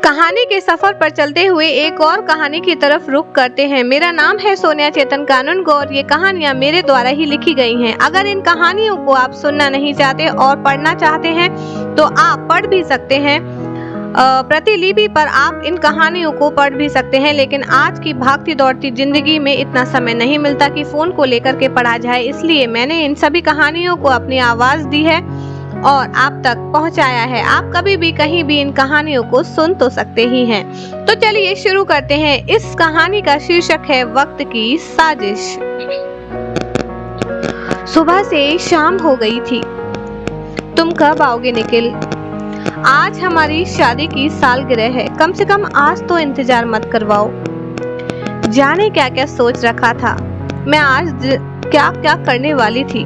कहानी के सफर पर चलते हुए एक और कहानी की तरफ रुख करते हैं। मेरा नाम है सोनिया चेतन कानूनगो और ये कहानियाँ मेरे द्वारा ही लिखी गई हैं। अगर इन कहानियों को आप सुनना नहीं चाहते और पढ़ना चाहते हैं तो आप पढ़ भी सकते हैं। प्रतिलिपि पर आप इन कहानियों को पढ़ भी सकते हैं, लेकिन आज की भागती दौड़ती जिंदगी में इतना समय नहीं मिलता कि फोन को लेकर के पढ़ा जाए, इसलिए मैंने इन सभी कहानियों को अपनी आवाज दी है और आप तक पहुंचाया है। आप कभी भी कहीं भी इन कहानियों को सुन तो सकते ही हैं। तो चलिए शुरू करते हैं। इस कहानी का शीर्षक है वक्त की साजिश। सुबह से शाम हो गई थी। तुम कब आओगे निखिल? आज हमारी शादी की सालगिरह है, कम से कम आज तो इंतजार मत करवाओ। जाने क्या क्या सोच रखा था मैं, आज क्या क्या करने वाली थी।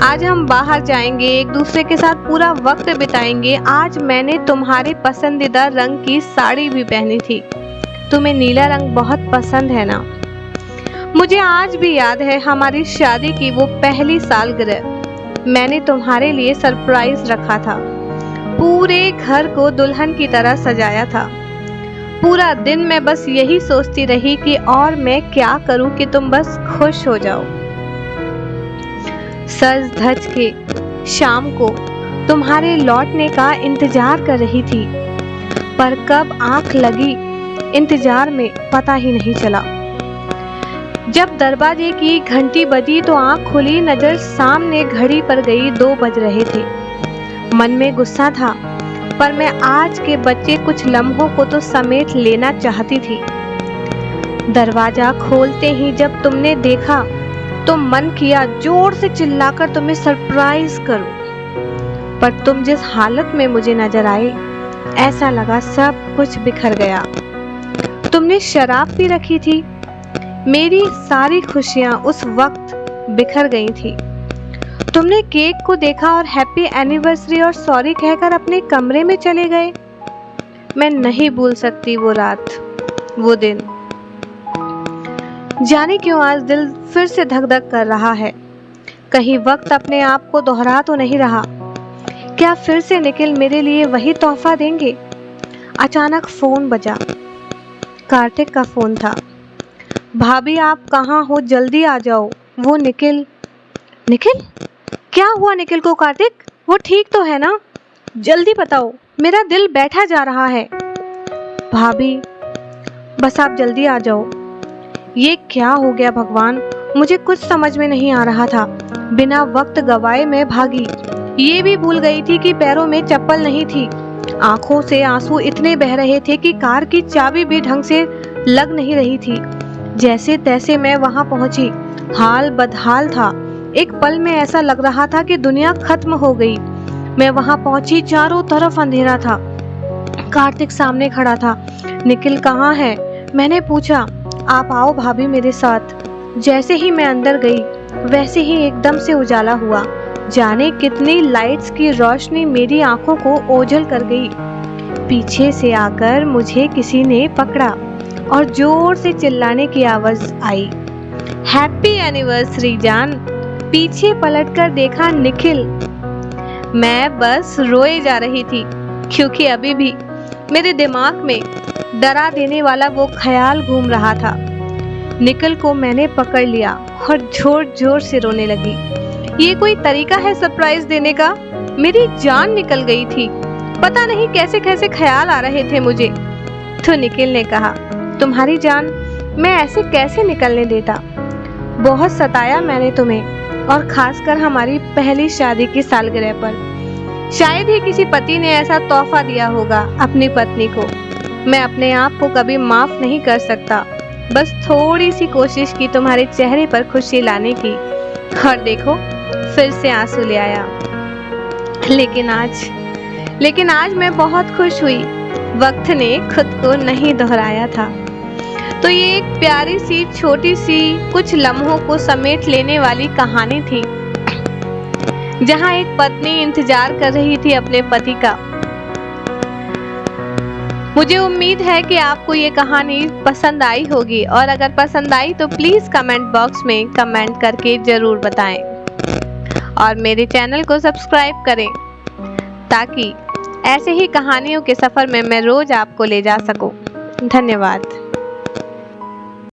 आज हम बाहर जाएंगे, एक दूसरे के साथ पूरा वक्त बिताएंगे। आज मैंने तुम्हारे पसंदीदा रंग की साड़ी भी पहनी थी। तुम्हें नीला रंग बहुत पसंद है ना? मुझे आज भी याद है हमारी शादी की वो पहली सालगिरह। मैंने तुम्हारे लिए सरप्राइज रखा था। पूरे घर को दुल्हन की तरह सजाया था। पूरा दिन मैं बस यही सोचती रही कि और मैं क्या करूं कि तुम बस खुश हो जाओ। सज धज के शाम को तुम्हारे लौटने का इंतजार कर रही थी, पर कब आंख लगी इंतजार में पता ही नहीं चला। जब दरवाजे की घंटी बजी तो आंख खुली, नजर सामने घड़ी पर गई, 2 बज रहे थे। मन में गुस्सा था, पर मैं आज के बच्चे कुछ लम्हों को तो समेट लेना चाहती थी। दरवाजा खोलते ही जब तुमने देखा तो मन किया जोर से चिल्लाकर तुम्हें सरप्राइज करूं, पर तुम जिस हालत में मुझे नजर आए, ऐसा लगा सब कुछ बिखर गया। तुमने शराब पी रखी थी। मेरी सारी खुशियां उस वक्त बिखर गई थी। तुमने केक को देखा और हैप्पी एनिवर्सरी और सॉरी कहकर अपने कमरे में चले गए। मैं नहीं भूल सकती वो रात, वो दिन। जाने क्यों आज दिल फिर से धक धक कर रहा है। कहीं वक्त अपने आप को दोहरा तो नहीं रहा? क्या फिर से निखिल मेरे लिए वही तोहफा देंगे? अचानक फोन बजा। कार्तिक का फोन था। भाभी आप कहाँ हो, जल्दी आ जाओ। वो निखिल। निखिल? क्या हुआ निखिल को? कार्तिक वो ठीक तो है ना? जल्दी बताओ, मेरा दिल बैठा जा रहा है। भाभी बस आप जल्दी आ जाओ। ये क्या हो गया भगवान, मुझे कुछ समझ में नहीं आ रहा था। बिना वक्त गवाए मैं भागी। ये भी भूल गई थी कि पैरों में चप्पल नहीं थी। आंखों से आंसू इतने बह रहे थे कि कार की चाबी भी ढंग से लग नहीं रही थी। जैसे तैसे मैं वहां पहुंची। हाल बदहाल था। एक पल में ऐसा लग रहा था कि दुनिया खत्म हो गई। मैं वहां पहुंची, चारों तरफ अंधेरा था। कार्तिक सामने खड़ा था। निखिल कहाँ है? मैंने पूछा। आप आओ भाभी मेरे साथ। जैसे ही मैं अंदर गई वैसे ही एकदम से उजाला हुआ। जाने कितनी लाइट्स की रोशनी मेरी आंखों को ओझल कर गई। पीछे से आकर मुझे किसी ने पकड़ा और जोर से चिल्लाने की आवाज आई, हैप्पी एनिवर्सरी जान। पीछे पलटकर देखा निखिल। मैं बस रोए जा रही थी, क्योंकि अभी भी मेरे दिमाग में डरा देने वाला वो ख्याल घूम रहा था। निखिल को मैंने पकड़ लिया और जोर जोर से रोने लगी। ये कोई तरीका है सरप्राइज देने का? मेरी जान निकल गई थी। पता नहीं कैसे कैसे ख्याल आ रहे थे मुझे। तो निखिल ने कहा, तुम्हारी जान मैं ऐसे कैसे निकलने देता? बहुत सताया मैंने तुम्हें, और खासकर हमारी पहली शादी की सालगिरह पर। शायद ही किसी पति ने ऐसा तोहफा दिया होगा अपनी पत्नी को। मैं अपने आप को कभी माफ नहीं कर सकता। बस थोड़ी सी कोशिश की तुम्हारे चेहरे पर खुशी लाने की, और देखो फिर से आंसू ले आया। लेकिन आज मैं बहुत खुश हुई। वक्त ने खुद को नहीं दोहराया था। तो ये एक प्यारी सी छोटी सी कुछ लम्हों को समेट लेने वाली कहानी थी, जहां एक पत्नी इंतजार कर रही थी अपने पति का। मुझे उम्मीद है कि आपको ये कहानी पसंद आई होगी, और अगर पसंद आई तो प्लीज कमेंट बॉक्स में कमेंट करके जरूर बताएं और मेरे चैनल को सब्सक्राइब करें, ताकि ऐसे ही कहानियों के सफ़र में मैं रोज़ आपको ले जा सकूं। धन्यवाद।